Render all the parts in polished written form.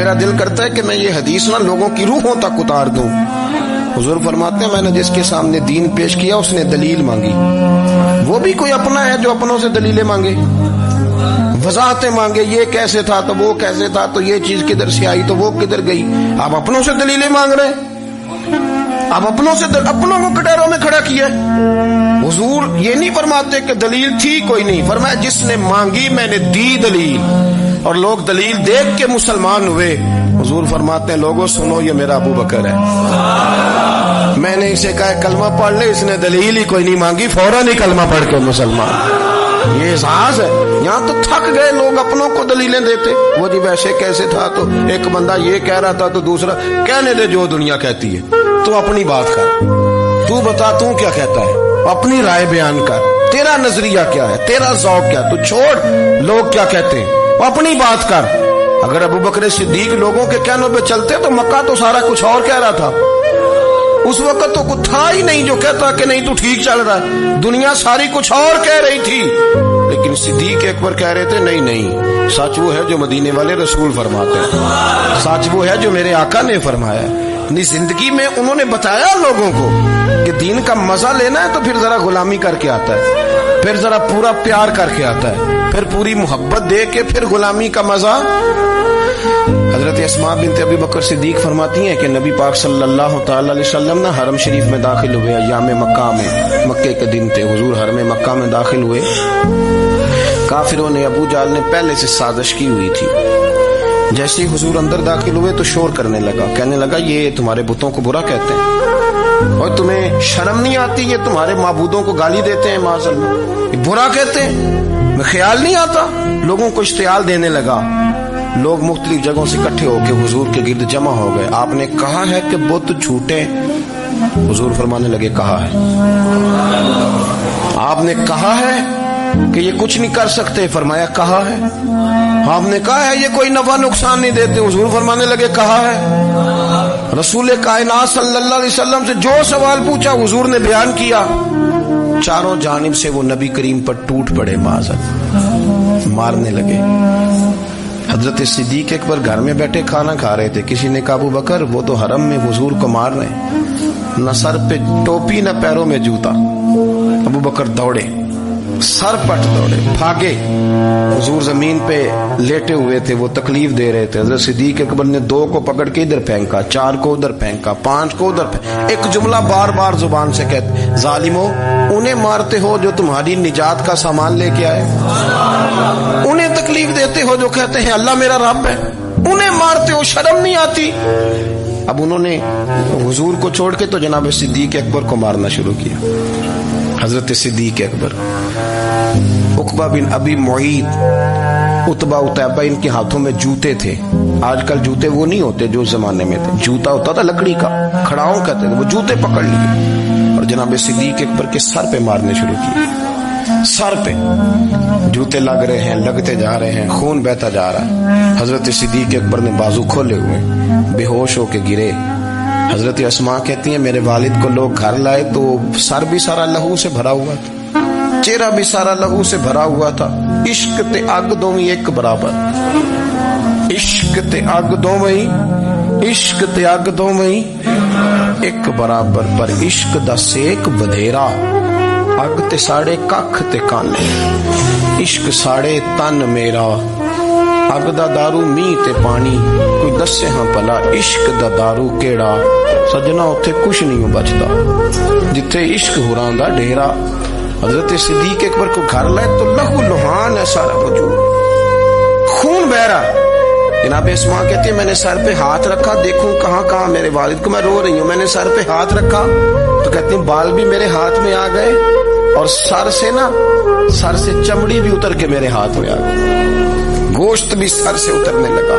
میرا دل کرتا ہے کہ میں یہ حدیث نہ لوگوں کی روحوں تک اتار دوں. حضور فرماتے ہیں میں نے جس کے سامنے دین پیش کیا اس نے دلیل مانگی. وہ بھی کوئی اپنا ہے جو اپنوں سے دلیلیں مانگے, وضاحتیں مانگے, یہ کیسے تھا تو وہ کیسے تھا, تو یہ چیز کدھر سے آئی تو وہ کدھر گئی. آپ اپنوں سے دلیلیں مانگ رہے ہیں, آپ اپنوں کو کٹہروں میں کھڑا کیا. حضور یہ نہیں فرماتے کہ دلیل تھی کوئی نہیں, فرمایا جس نے مانگی میں نے دی دلیل, اور لوگ دلیل دیکھ کے مسلمان ہوئے. حضور فرماتے ہیں لوگوں سنو یہ میرا ابو بکر ہے, میں نے اسے کہا کلمہ پڑھ لے, اس نے دلیل ہی کوئی نہیں مانگی, فوراً ہی کلمہ پڑھ کے مسلمان. یہ احساس ہے. یہاں تو تھک گئے لوگ اپنوں کو دلیلیں دیتے. وہ جی ویسے کیسے تھا, تو ایک بندہ یہ کہہ رہا تھا تو دوسرا کہنے دے جو دنیا کہتی ہے, تو اپنی بات کر, تو بتا تو کیا کہتا ہے, اپنی رائے بیان کر, تیرا نظریہ کیا ہے, تیرا ذوق کیا, تو چھوڑ لوگ کیا کہتے ہیں, اپنی بات کر. اگر ابو بکر صدیق لوگوں کے کہنوں پہ چلتے تو مکہ تو سارا کچھ اور کہہ رہا تھا. اس وقت تو کچھ تھا ہی نہیں جو کہتا کہ نہیں تو ٹھیک چل رہا ہے, دنیا ساری کچھ اور کہہ رہی تھی. لیکن صدیق اکبر کہہ رہے تھے نہیں نہیں, سچ وہ ہے جو مدینے والے رسول فرماتے ہیں, سچ وہ ہے جو میرے آقا نے فرمایا. اپنی زندگی میں انہوں نے بتایا لوگوں کو کہ دین کا مزہ لینا ہے تو پھر ذرا غلامی کر کے آتا ہے, پھر ذرا پورا پیار کر کے آتا ہے, پھر پوری محبت دے کے پھر غلامی کا مزہ. حضرت اسماء بنت ابی بکر صدیق فرماتی ہیں کہ نبی پاک صلی اللہ تعالی علیہ وسلم نا حرم شریف میں داخل ہوئے ایام مکہ میں, مکے کے دن تھے, حضور حرم مکہ میں داخل ہوئے. کافروں نے, ابو جہل نے پہلے سے سازش کی ہوئی تھی. جیسے ہی حضور اندر داخل ہوئے تو شور کرنے لگا, کہنے لگا یہ تمہارے بتوں کو برا کہتے ہیں اور تمہیں شرم نہیں آتی, یہ تمہارے معبودوں کو گالی دیتے ہیں, معاذ اللہ یہ برا کہتے ہیں, میں خیال نہیں آتا. لوگوں کو اشتعال دینے لگا. لوگ مختلف جگہوں سے اکٹھے ہو کے حضور کے گرد جمع ہو گئے. آپ نے کہا ہے کہ بت جھوٹے, حضور فرمانے لگے کہا ہے. آپ نے کہا ہے کہ یہ کچھ نہیں کر سکتے, فرمایا کہا ہے. آپ نے کہا ہے یہ کوئی نفع نقصان نہیں دیتے, حضور فرمانے لگے کہا ہے. رسول کائنات صلی اللہ علیہ وسلم سے جو سوال پوچھا حضور نے بیان کیا. چاروں جانب سے وہ نبی کریم پر ٹوٹ پڑے, معذرت مارنے لگے. حضرت صدیق اکبر گھر میں بیٹھے کھانا کھا رہے تھے. کسی نے کہا ابو بکر وہ تو حرم میں حضور کو مار رہے ہیں, نہ سر پہ ٹوپی نہ پیروں میں جوتا. ابو بکر دوڑے, سر پٹ دوڑے, بھاگے. حضور زمین پہ لیٹے ہوئے تھے, وہ تکلیف دے رہے تھے. حضرت صدیق اکبر نے 2 کو پکڑ کے ادھر پھینکا, 4 کو ادھر پھینکا, 5 کو ادھر پھینکا. ایک جملہ بار بار زبان سے کہتے, ظالمو انہیں مارتے ہو جو تمہاری نجات کا سامان لے کے آئے, انہیں تکلیف دیتے ہو جو کہتے ہیں اللہ میرا رب ہے, انہیں مارتے ہو, شرم نہیں آتی. اب انہوں نے حضور کو چھوڑ کے تو جناب صدیق اکبر کو مارنا شروع کیا. حضرت صدیق اکبر, عقبہ بن ابی معیط, عتبہ اتیبہ ان کے ہاتھوں میں جوتے تھے. آج کل جوتے وہ نہیں ہوتے جو زمانے میں تھے, جوتا ہوتا تھا لکڑی کا, کھڑاؤں کہتے تھے. وہ جوتے پکڑ لیے اور جناب صدیق اکبر کے سر پہ مارنے شروع کیے. سر پہ جوتے لگ رہے ہیں, لگتے جا رہے ہیں, خون بہتا جا رہا ہے. حضرت صدیق اکبر نے بازو کھولے ہوئے, بے ہوش ہو کے گرے. حضرت اسماء کہتی ہیں میرے والد کو لوگ گھر لائے تو سر بھی سارا لہو سے بھرا ہوا تھا, چہرہ بھی سارا لہو سے بھرا ہوا تھا. عشق تے اگ دوویں ایک برابر, عشق تے اگ دوویں, عشق تے اگ دوویں ایک برابر, پر عشق دا سیک بدھیرا. اگ تے ساڑے ککھ تے کانے, عشق ساڑے تن میرا. اگ دا دارو می تے پانی, کوئی دسے ہاں پلا عشق دا دارو کیڑا. سجنا اتھے کچھ نہیں بچتا جتھے عشق ہوراں دا ڈیرا. حضرت صدیق اکبر کو گھر لائے تو لہو لہان ہے سارا وجود, خون بہ رہا. جناب اسماء کہتے ہیں میں نے سر پہ ہاتھ رکھا, دیکھوں کہاں کہاں میرے والد کو, میں رو رہی ہوں. میں نے سر پہ ہاتھ رکھا تو کہتے ہیں بال بھی میرے ہاتھ میں آ گئے, اور سر سے چمڑی بھی اتر کے میرے ہاتھ میں آ گئی, گوشت بھی سر سے اترنے لگا.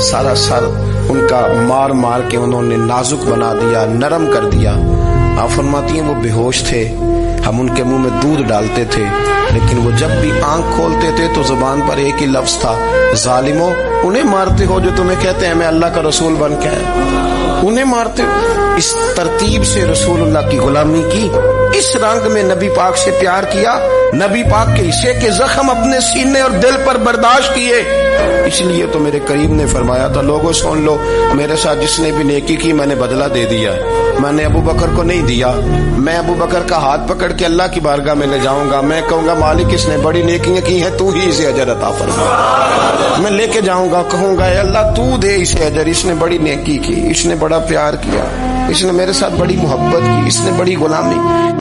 سارا سر ان کا مار مار کے انہوں نے نازک بنا دیا, نرم کر دیا. آپ فرماتی ہیں وہ بے ہوش تھے, ہم ان کے منہ میں دودھ ڈالتے تھے, لیکن وہ جب بھی آنکھ کھولتے تھے تو زبان پر ایک ہی لفظ تھا, ظالمو انہیں مارتے ہو جو تمہیں کہتے ہیں میں اللہ کا رسول بن کے آیا, انہیں مارتے ہو. اس ترتیب سے رسول اللہ کی غلامی کی, اس رنگ میں نبی پاک سے پیار کیا, نبی پاک کے حصے کے زخم اپنے سینے اور دل پر برداشت کیے. اس لیے تو میرے کریم نے فرمایا تھا لوگوں سن لو میرے ساتھ جس نے بھی نیکی کی میں نے بدلہ دے دیا ہے. میں نے ابو بکر کو نہیں دیا. میں ابو بکر کا ہاتھ پکڑ کے اللہ کی بارگاہ میں لے جاؤں گا, میں کہوں گا مالک اس نے بڑی نیکیاں کی ہیں, تو ہی اسے اجر عطا فرما. میں لے کے جاؤں گا, کہوں گا اے اللہ تو دے اسے اجر, اس نے بڑی نیکی کی, اس نے بڑا پیار کیا, اس نے میرے ساتھ بڑی محبت کی, اس نے بڑی غلامی.